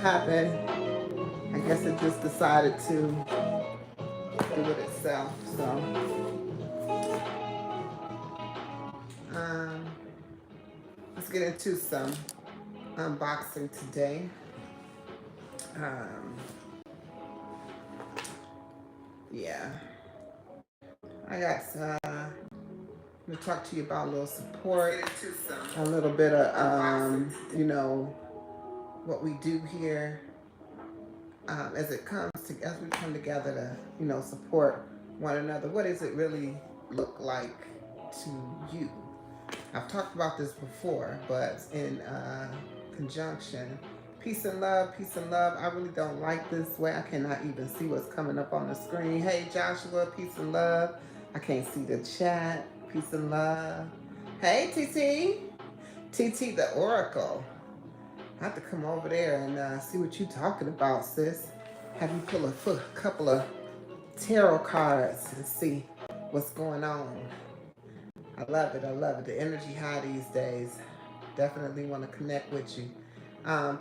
happened. I guess it just decided to do it itself. So, let's get into some unboxing today. Yeah, I got I'm gonna talk to you about a little support, a little bit of you know, what we do here as it comes to, as we come together to, you know, support one another. What does it really look like to you? I've talked about this before, but in conjunction, peace and love, peace and love. I really don't like this way. I cannot even see what's coming up on the screen. Hey Joshua, peace and love. I can't see the chat. Peace and love. Hey TT, TT the Oracle. I have to come over there and see what you're talking about, sis. Have you pull a couple of tarot cards and see what's going on. I love it. I love it. The energy high these days. Definitely want to connect with you.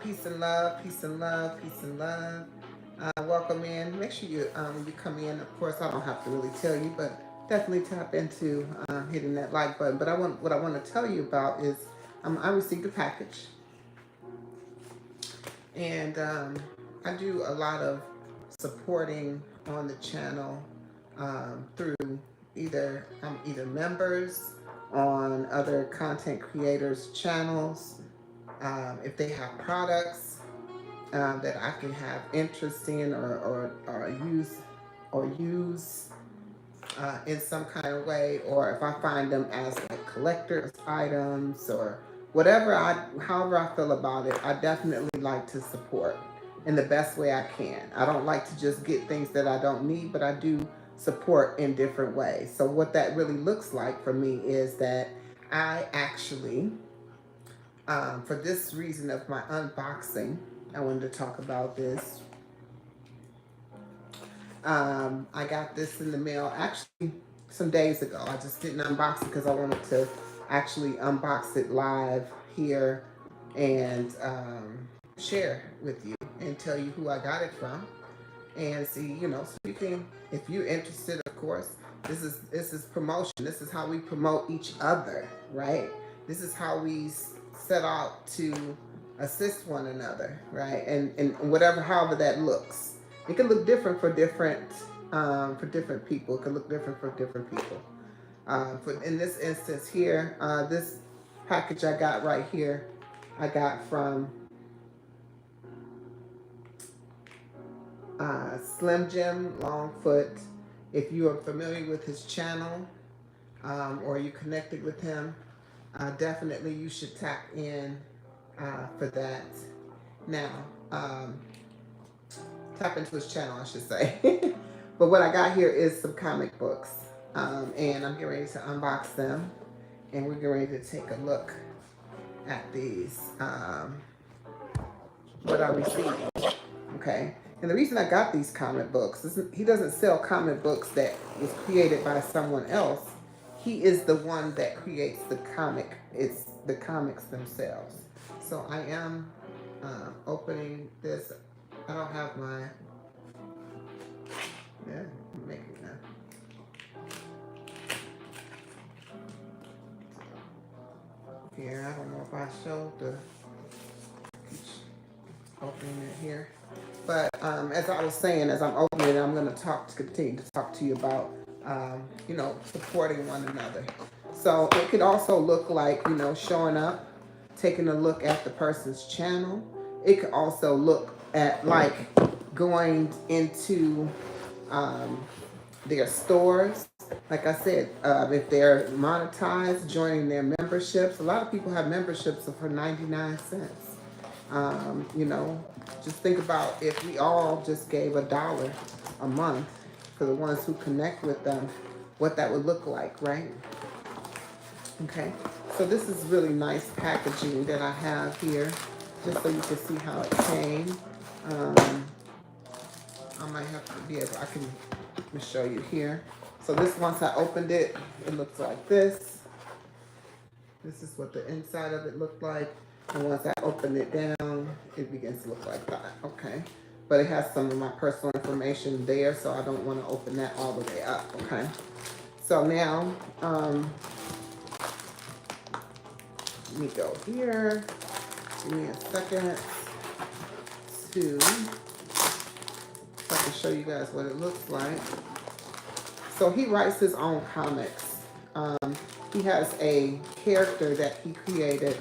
Peace and love, peace and love, peace and love. Welcome in. Make sure you, when you come in, of course, I don't have to really tell you, but definitely tap into hitting that like button. But what I want to tell you about is I received a package. And I do a lot of supporting on the channel through either members on other content creators' channels. If they have products that I can have interest in or use in some kind of way, or if I find them as like collector's items or whatever, however I feel about it, I definitely like to support in the best way I can. I don't like to just get things that I don't need, but I do support in different ways. So what that really looks like for me is that I actually, for this reason of my unboxing, I wanted to talk about this. I got this in the mail actually some days ago. I just didn't unbox it because I wanted to actually unbox it live here and share with you and tell you who I got it from and see, you know, so you can, if you're interested, of course, this is promotion. This is how we promote each other, right? This is how we set out to assist one another, right? And whatever, however that looks. It can look different for different people. It can look different for different people. In this instance here, this package I got right here, I got from Slim Jim Longfoot. If you are familiar with his channel or you connected with him, definitely you should tap in for that. Now, tap into his channel, I should say. But what I got here is some comic books, and I'm getting ready to unbox them, and we're getting ready to take a look at these, what I received. Okay, and the reason I got these comic books is he doesn't sell comic books that was created by someone else. He is the one that creates the comic. It's the comics themselves. So I am opening this. I don't have my, yeah, I'm making that. Here, I don't know if I showed the opening it here. But as I was saying, as I'm opening it, I'm going to continue to talk to you about, you know, supporting one another. So it could also look like, you know, showing up, taking a look at the person's channel. It could also look at like going into their stores. Like I said, if they're monetized, joining their memberships. A lot of people have memberships for 99 cents. You know, just think about if we all just gave $1 a month for the ones who connect with them, what that would look like, right? Okay, so this is really nice packaging that I have here, just so you can see how it came. I might have to be able, let me show you here. So this, once I opened it, it looks like this. This is what the inside of it looked like. And once I open it down, it begins to look like that. Okay. But it has some of my personal information there, so I don't want to open that all the way up. Okay. So now, let me go here. Give me a second to, so I can show you guys what it looks like. So he writes his own comics. He has a character that he created.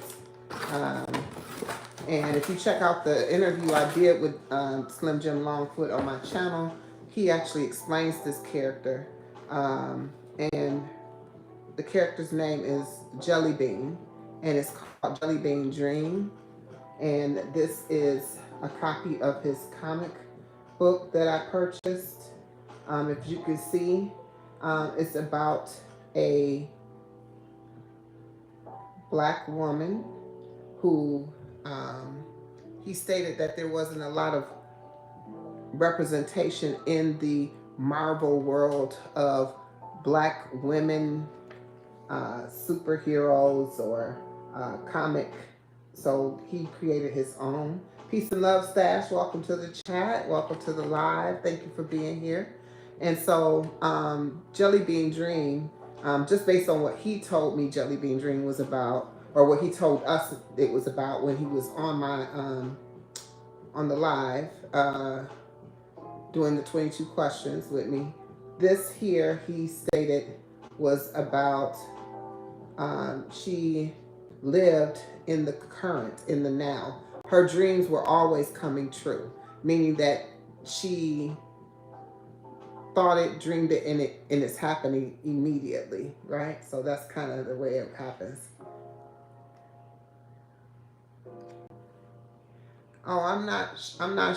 And if you check out the interview I did with Slim Jim Longfoot on my channel, he actually explains this character. And the character's name is Jelly Bean, and it's called Jelly Bean Dream. And this is a copy of his comic book that I purchased. If you can see, it's about a black woman who he stated that there wasn't a lot of representation in the Marvel world of black women superheroes or comic. So he created his own. Peace and love, Stash. Welcome to the chat. Welcome to the live. Thank you for being here. And so Jelly Bean Dream, just based on what he told me Jelly Bean Dream was about, or what he told us it was about when he was on my on the live doing the 22 questions with me. This here, he stated, was about she lived in the current, in the now. Her dreams were always coming true, meaning that she thought it, dreamed it, and it's happening immediately, right? So that's kind of the way it happens. Oh, I'm not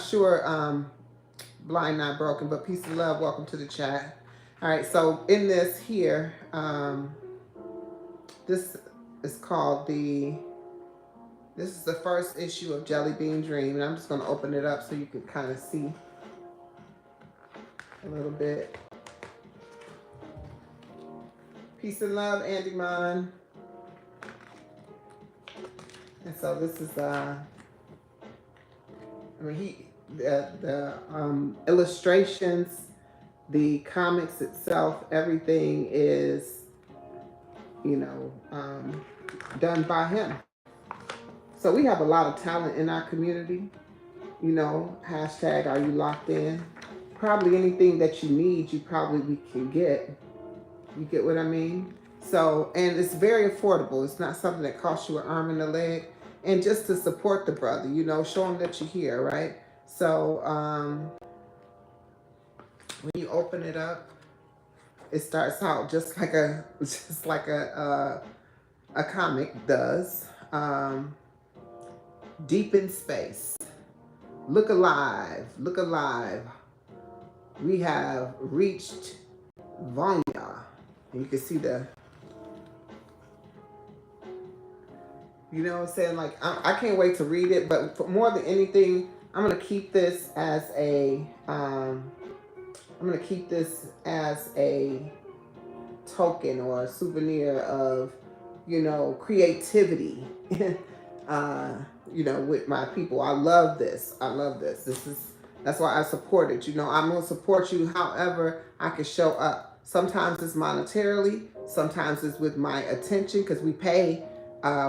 sure. Blind Not Broken, but peace and love. Welcome to the chat. All right, so in this here, this is called this is the first issue of Jelly Bean Dream, and I'm just going to open it up so you can kind of see a little bit. Peace and love, Andy Mon. And so this is the illustrations, the comics itself, everything is, done by him. So we have a lot of talent in our community. Hashtag are you locked in? Probably anything that you need, you probably can get. You get what I mean? So, and it's very affordable. It's not something that costs you an arm and a leg. And just to support the brother, show him that you're here, right? So, when you open it up, it starts out just like a comic does. Deep in space. Look alive. Look alive. We have reached Vanya. And you can see you know what I'm saying? Like, I can't wait to read it, but for more than anything, I'm going to keep this as a, token or a souvenir of, creativity, with my people. I love this. I love this. That's why I support it. I'm going to support you however I can show up. Sometimes it's monetarily, sometimes it's with my attention, because we pay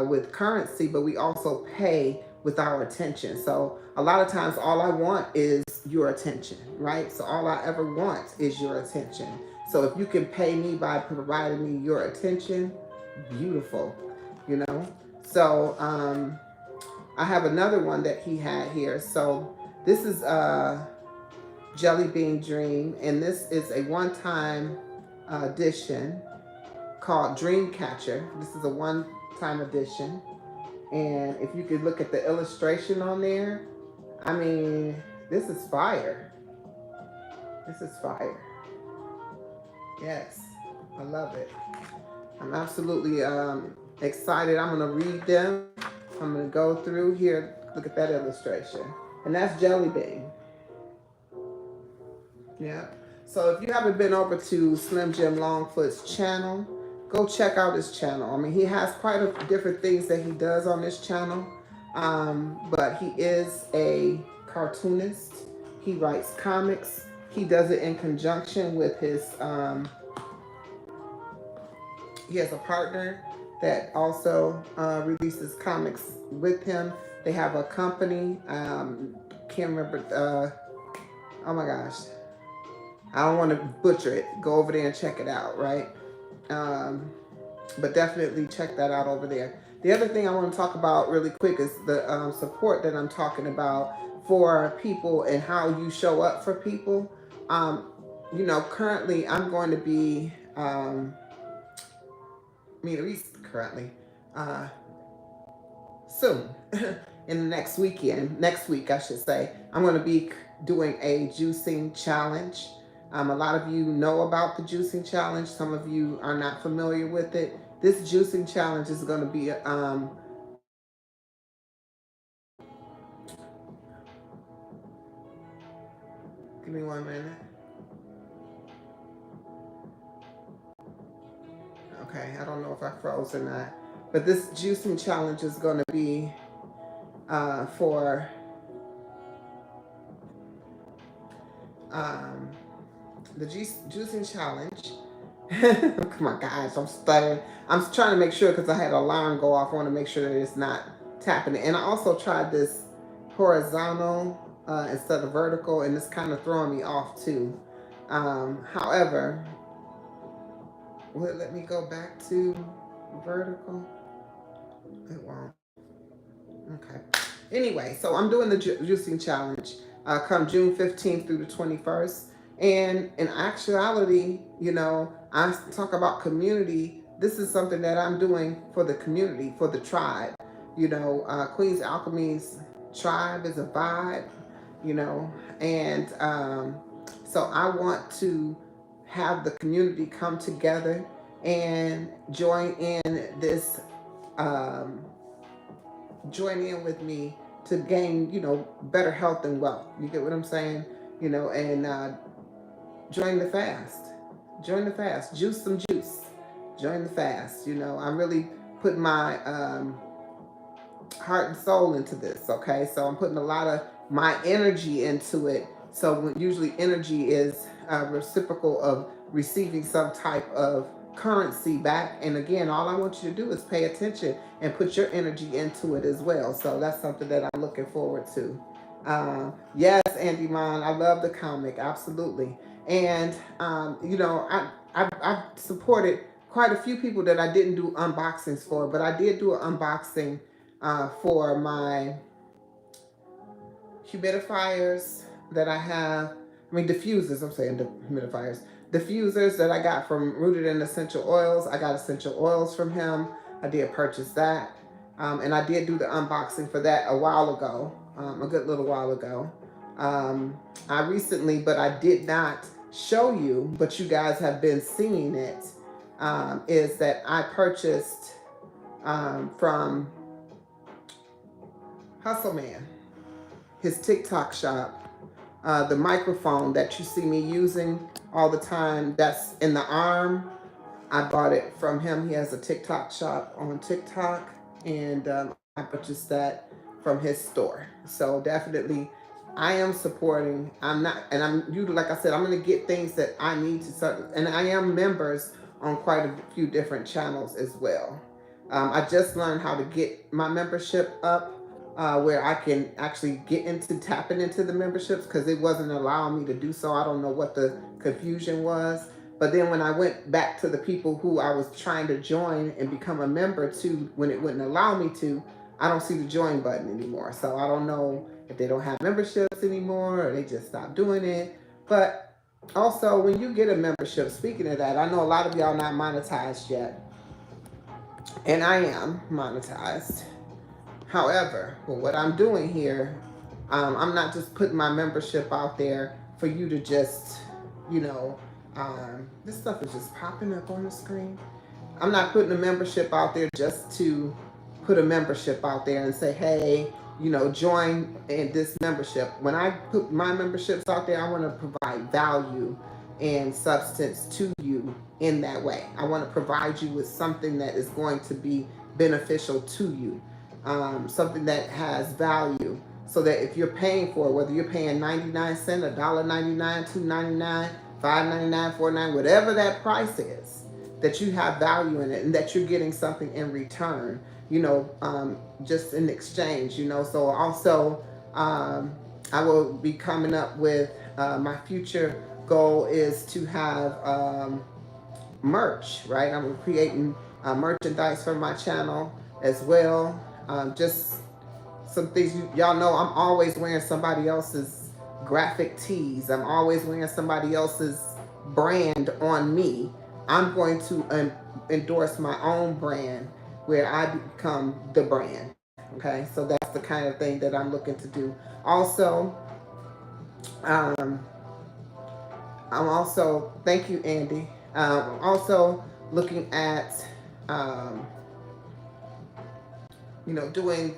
with currency, but we also pay with our attention. So a lot of times all I want is your attention, right? So all I ever want is your attention. So if you can pay me by providing me your attention, beautiful, So I have another one that he had here. So this is Jelly Bean Dream, and this is a one-time edition called Dreamcatcher. This is a one-time edition, and if you could look at the illustration on there, I mean, this is fire. This is fire. Yes, I love it. I'm absolutely excited. I'm going to read them. I'm going to go through here. Look at that illustration. And that's Jelly Bean. Yeah. So if you haven't been over to Slim Jim Longfoot's channel, go check out his channel. I mean, he has quite a different things that he does on this channel. But he is a cartoonist. He writes comics. He does it in conjunction with his, he has a partner that also releases comics with him. They have a company. Can't remember. Oh my gosh. I don't want to butcher it. Go over there and check it out, right? Um, but definitely check that out over there. The other thing I want to talk about really quick is the support that I'm talking about for people and how you show up for people. Currently I'm going to be, at least currently, uh, soon, in the next week, I should say, I'm going to be doing a juicing challenge. A lot of you know about the juicing challenge. Some of you are not familiar with it. This juicing challenge is going to be, give me 1 minute. Okay, I don't know if I froze or not. But this juicing challenge is going to be for um, the juicing challenge. Oh my gosh, I'm stuttering. I'm trying to make sure because I had an alarm go off. I want to make sure that it's not tapping it. And I also tried this horizontal instead of vertical, and it's kind of throwing me off too. However, will it let me go back to vertical? It won't. Okay. Anyway, so I'm doing the juicing challenge come June 15th through the 21st. And in actuality, I talk about community. This is something that I'm doing for the community, for the tribe. Queen's Alchemy's tribe is a vibe, and so I want to have the community come together and um, join in with me to gain, better health and wealth. You get what I'm saying? And join the fast. Join the fast. Juice some juice. Join the fast. I'm really putting my heart and soul into this. Okay, so I'm putting a lot of my energy into it. So usually energy is reciprocal of receiving some type of currency back. And again, all I want you to do is pay attention and put your energy into it as well. So that's something that I'm looking forward to. Yes, Andy Mon, I love the comic, absolutely. And I've supported quite a few people that I didn't do unboxings for, but I did do an unboxing for my humidifiers that I have. Diffusers. I'm saying humidifiers. Diffusers that I got from Rooted in Essential Oils. I got essential oils from him. I did purchase that. And I did do the unboxing for that a while ago, a good little while ago. I recently, but I did not show you, but you guys have been seeing it, is that I purchased from Hustle Man, his TikTok shop, the microphone that you see me using all the time, that's in the arm. I bought it from him. He has a TikTok shop on TikTok, and I purchased that from his store. So definitely, I am supporting. I'm not, and like I said, I'm going to get things that I need to start, and I am members on quite a few different channels as well. I just learned how to get my membership up, where I can actually get into tapping into the memberships, because it wasn't allowing me to do so. I don't know what the confusion was. But then when I went back to the people who I was trying to join and become a member to, when it wouldn't allow me to, I don't see the join button anymore. So I don't know if they don't have memberships anymore or they just stopped doing it. But also, when you get a membership, speaking of that, I know a lot of y'all not monetized yet. And I am monetized. However, what I'm doing here, I'm not just putting my membership out there for you to just, this stuff is just popping up on the screen. I'm not putting a membership out there just to put a membership out there and say, hey, join in this membership. When I put my memberships out there, I want to provide value and substance to you in that way. I want to provide you with something that is going to be beneficial to you. something that has value, so that if you're paying for it, whether you're paying 99 cents, $1.99, $2.99, $5.99, $4.99, whatever that price is, that you have value in it and that you're getting something in return, just in exchange, So also, I will be coming up with my future goal is to have merch, right? I'm creating merchandise for my channel as well. Just some things y'all know. I'm always wearing somebody else's graphic tees. I'm always wearing somebody else's brand on me. I'm going to endorse my own brand where I become the brand. Okay, so that's the kind of thing that I'm looking to do. Also, I'm also, thank you, Andy. I'm also looking at, um, doing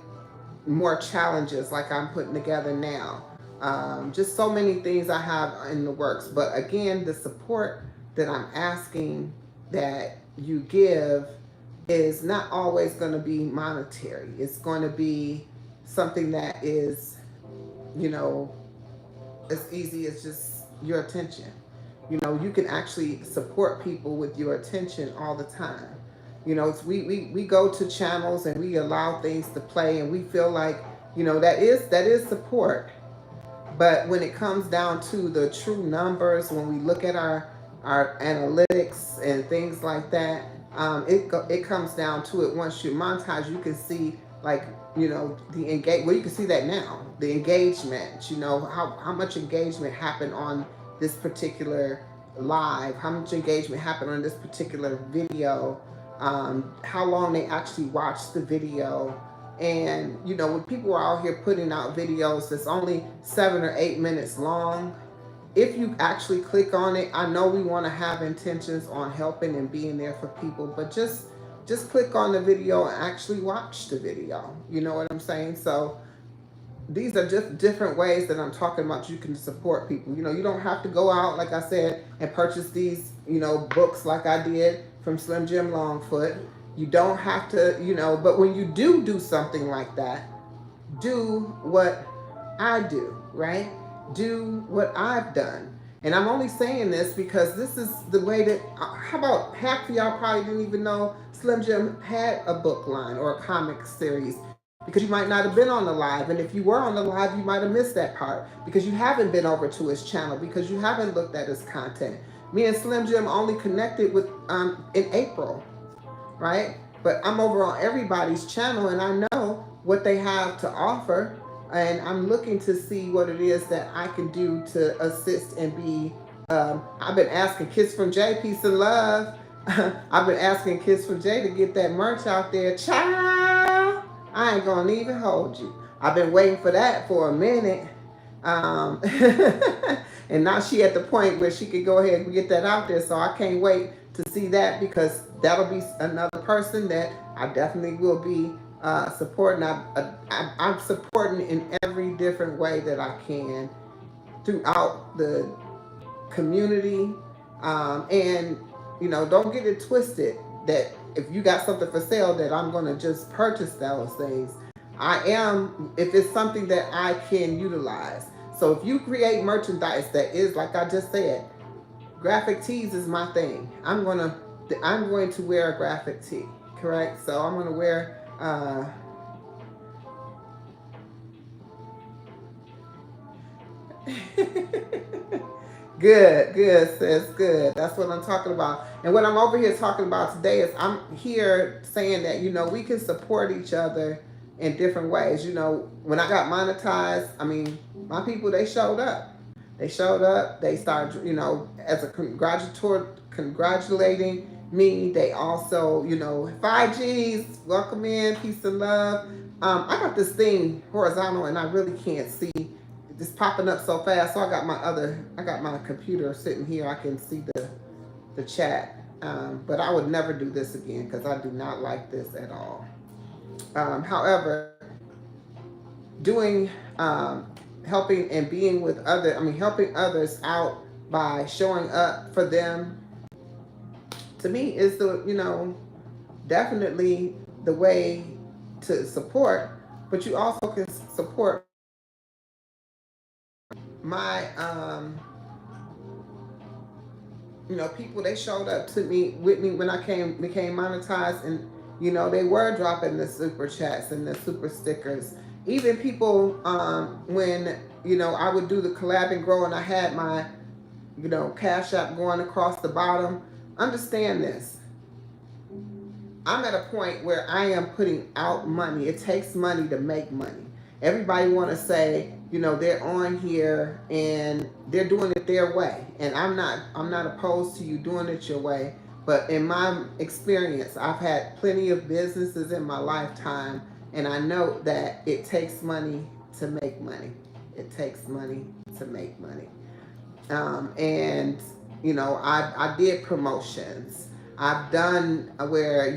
more challenges like I'm putting together now. Just so many things I have in the works. But again, the support that I'm asking that you give is not always going to be monetary. It's going to be something that is, as easy as just your attention. You can actually support people with your attention all the time. We go to channels and we allow things to play and we feel like, that is support. But when it comes down to the true numbers, when we look at our analytics and things like that, it comes down to it. Once you monetize, you can see, like, the engage. Well, you can see that now. The engagement. How much engagement happened on this particular live. How much engagement happened on this particular video. How long they actually watched the video. And, when people are out here putting out videos that's only 7 or 8 minutes long, if you actually click on it, I know we want to have intentions on helping and being there for people, but just click on the video and actually watch the video. You know what I'm saying? So these are just different ways that I'm talking about you can support people. You don't have to go out, like I said, and purchase these, books like I did from Slim Jim Longfoot. You don't have to, but when you do something like that, do what I do, right? Do what I've done. And I'm only saying this because this is the way that, how about half of y'all probably didn't even know Slim Jim had a book line or a comic series, because you might not have been on the live. And if you were on the live, you might have missed that part because you haven't been over to his channel, because you haven't looked at his content. Me and Slim Jim only connected with in April, right? But I'm over on everybody's channel and I know what they have to offer. And I'm looking to see what it is that I can do to assist and be, I've been asking Kiss from Jay, peace and love. I've been asking Kiss from Jay to get that merch out there. Child, I ain't gonna even hold you. I've been waiting for that for a minute. And now she at the point where she could go ahead and get that out there. So I can't wait to see that, because that'll be another person that I definitely will be supporting. I'm supporting in every different way that I can throughout the community. And, don't get it twisted that if you got something for sale that I'm going to just purchase those things. I am, if it's something that I can utilize. So if you create merchandise that is, like I just said, graphic tees is my thing. I'm going to wear a graphic tee, correct? So I'm going to wear, good, sis, good. That's what I'm talking about. And what I'm over here talking about today is I'm here saying that, we can support each other in different ways. When I got monetized, my people, they showed up. They started, as a congratulating me. They also, 5Gs, welcome in, peace and love. I got this thing horizontal and I really can't see. It's popping up so fast. So I got my computer sitting here. I can see the chat. But I would never do this again because I do not like this at all. However, doing, helping and being with helping others out by showing up for them, to me is the, definitely the way to support, but you also can support my people. They showed up to me with me when I became monetized, and they were dropping the super chats and the super stickers. Even people, when I would do the collab and grow, and I had my cash app going across the bottom. Understand this. I'm at a point where I am putting out money. It takes money to make money. Everybody want to say, they're on here and they're doing it their way. And I'm not opposed to you doing it your way. But in my experience, I've had plenty of businesses in my lifetime, and I know that it takes money to make money. It takes money to make money. And I did promotions. I've done where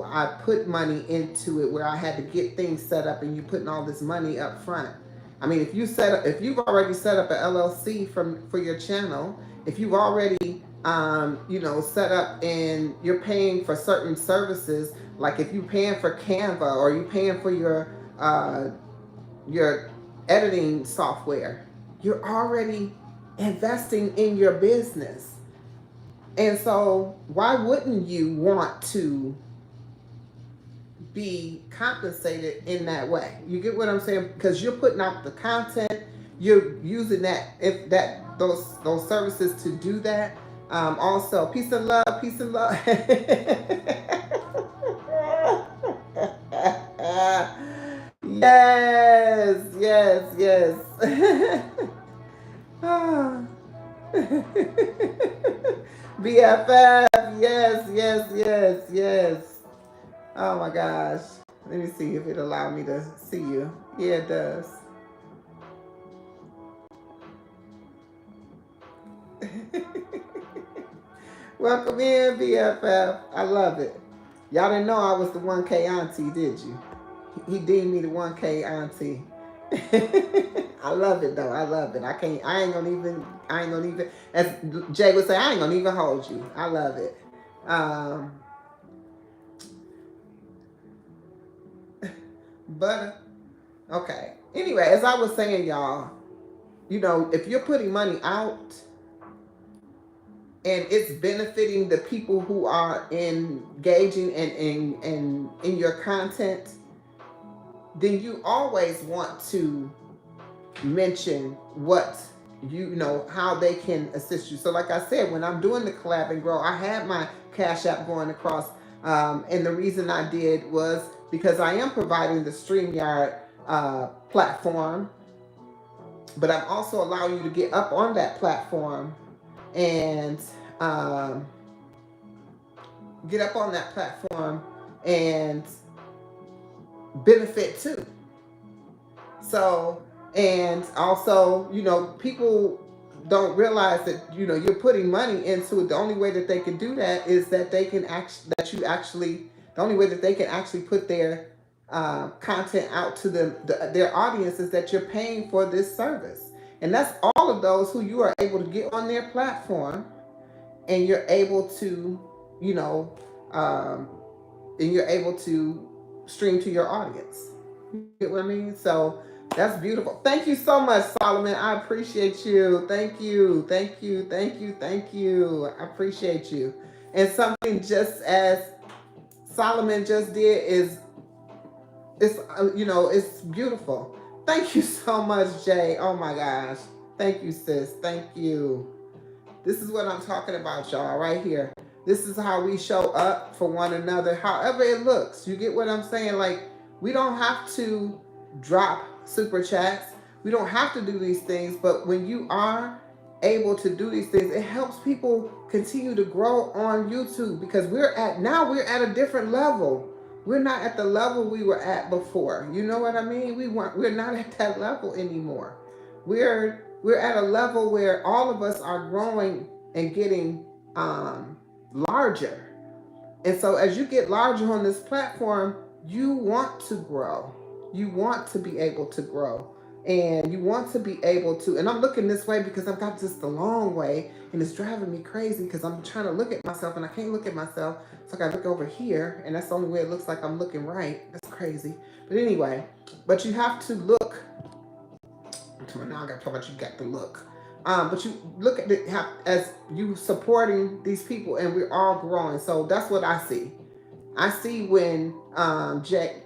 I put money into it, where I had to get things set up, and you putting all this money up front. I mean, if you've already set up an LLC for your channel, if you've already set up and you're paying for certain services, like if you're paying for Canva or you're paying for your editing software, you're already investing in your business. And so why wouldn't you want to be compensated in that way? You get what I'm saying? Because you're putting out the content, you're using those services to do that. Also, peace and love, peace and love. Yes, yes, yes. BFF, yes, yes, yes, yes. Oh my gosh. Let me see if it allow me to see you. Yeah, it does. Welcome in, BFF. I love it. Y'all didn't know I was the 1K auntie, did you? He deemed me the 1K auntie. I love it though. I love it. I ain't gonna even, as Jay would say, I ain't gonna even hold you. I love it. But okay. Anyway, as I was saying, y'all, if you're putting money out and it's benefiting the people who are engaging in your content, then you always want to mention what how they can assist you. So like I said, when I'm doing the collab and grow, I had my cash app going across, and the reason I did was because I am providing the StreamYard platform, but I'm also allowing you to get up on that platform and and benefit too. So, and also, people don't realize that, you're putting money into it. The only way that they can do that is that the only way that they can actually put their content out to their audience is that you're paying for this service. And that's all of those who you are able to get on their platform, and you're able to, and you're able to stream to your audience. You get what I mean? So that's beautiful. Thank you so much, Solomon. I appreciate you. Thank you. Thank you. Thank you. Thank you. I appreciate you. And something just as Solomon just did is, it's beautiful. Thank you so much, Jay. Oh my gosh. Thank you, sis. Thank you. This is what I'm talking about, y'all, right here. This is how we show up for one another, however it looks. You get what I'm saying? Like, we don't have to drop super chats. We don't have to do these things, but when you are able to do these things, it helps people continue to grow on YouTube, because we're at a different level. We're not at the level we were at before. You know what I mean? We're not at that level anymore. We're at a level where all of us are growing and getting larger. And so as you get larger on this platform, you want to grow. You want to be able to grow. And you want to be able to, and I'm looking this way because I've got just the long way, and it's driving me crazy because I'm trying to look at myself and I can't look at myself. So I gotta look over here, and that's the only way it looks like I'm looking right. That's crazy. But anyway, but you have to look. Now I gotta talk about you got to look. But you look at it as you supporting these people, and we're all growing. So that's what I see. I see when Jack.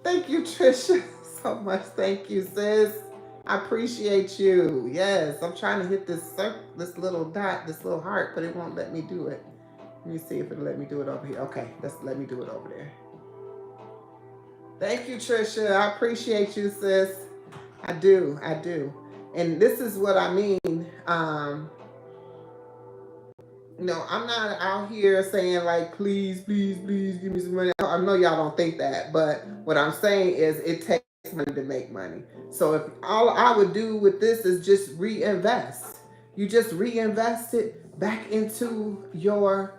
Thank you, Trisha, so much. Thank you, sis. I appreciate you. Yes, I'm trying to hit this this little dot, this little heart, but it won't let me do it. Let me see if it'll let me do it over here. Okay, let me do it over there. Thank you, Trisha. I appreciate you, sis. I do. And this is what I mean. I'm not out here saying like, please, please, please give me some money. I know y'all don't think that, but what I'm saying is it takes money to make money. So if all I would do with this is just reinvest, you just reinvest it back into your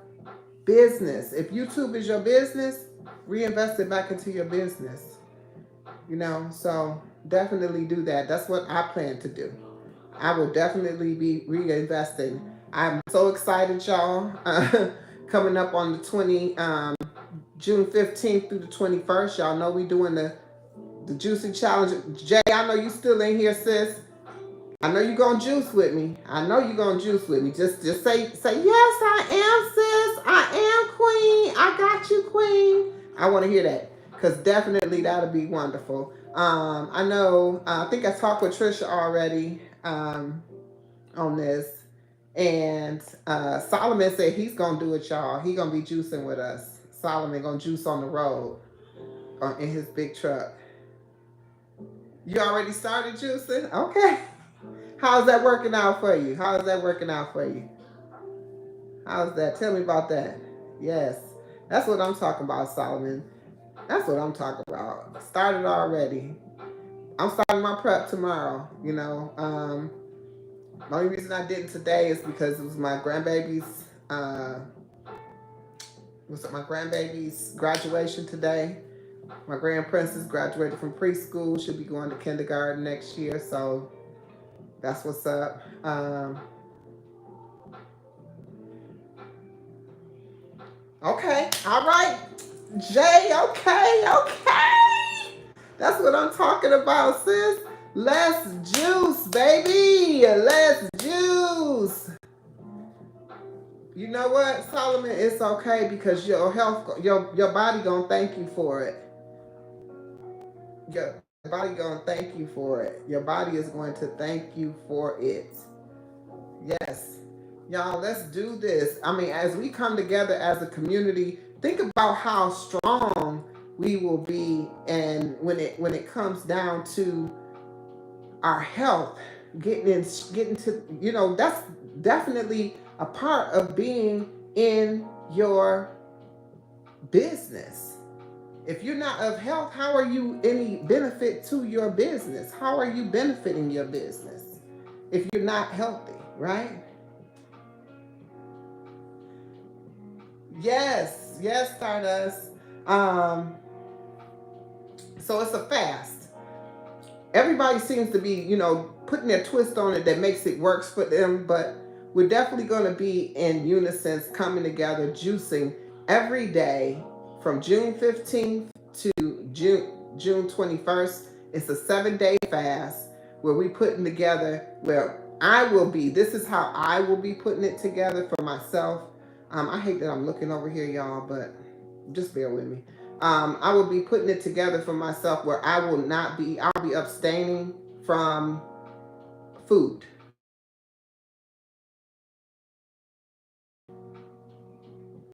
business. If YouTube is your business, reinvest it back into your business. So definitely do that. That's what I plan to do. I will definitely be reinvesting. I'm so excited, y'all. Coming up on the June 15th through the 21st. Y'all know we doing the juicy challenge. Jay, I know you still in here, sis. I know you gonna juice with me. Just say yes, I am, sis. I am queen. I got you, queen. I want to hear that because definitely that'll be wonderful. I know. I think I talked with Trisha already on this, and Solomon said he's gonna do it, y'all. He gonna be juicing with us. Solomon gonna juice on the road in his big truck. You already started juicing? Okay. How's that working out for you? How's that? Tell me about that. Yes. That's what I'm talking about, Solomon. That's what I'm talking about. Started already. I'm starting my prep tomorrow, The only reason I didn't today is because it was my grandbaby's graduation today. My grand princess graduated from preschool. She'll be going to kindergarten next year, so that's what's up. Okay, all right, Jay. Okay. That's what I'm talking about, sis. Let's juice, baby. Let's juice. You know what, Solomon? It's okay because your health, your body gonna thank you for it. Your body gonna thank you for it. Your body is going to thank you for it. Yes. Y'all, let's do this. I mean, as we come together as a community, think about how strong we will be, and when it comes down to our health, getting to, that's definitely a part of being in your business. If you're not of health, how are you any benefit to your business? How are you benefiting your business if you're not healthy, right? Yes, Stardust. So it's a fast. Everybody seems to be, putting their twist on it that makes it works for them, but we're definitely going to be in unison, coming together, juicing every day from June 15th to June 21st. It's a 7-day fast where we putting together, where I will be, this is how I will be putting it together for myself. I hate that I'm looking over here, y'all, but just bear with me. I will be putting it together for myself where I'll be abstaining from food.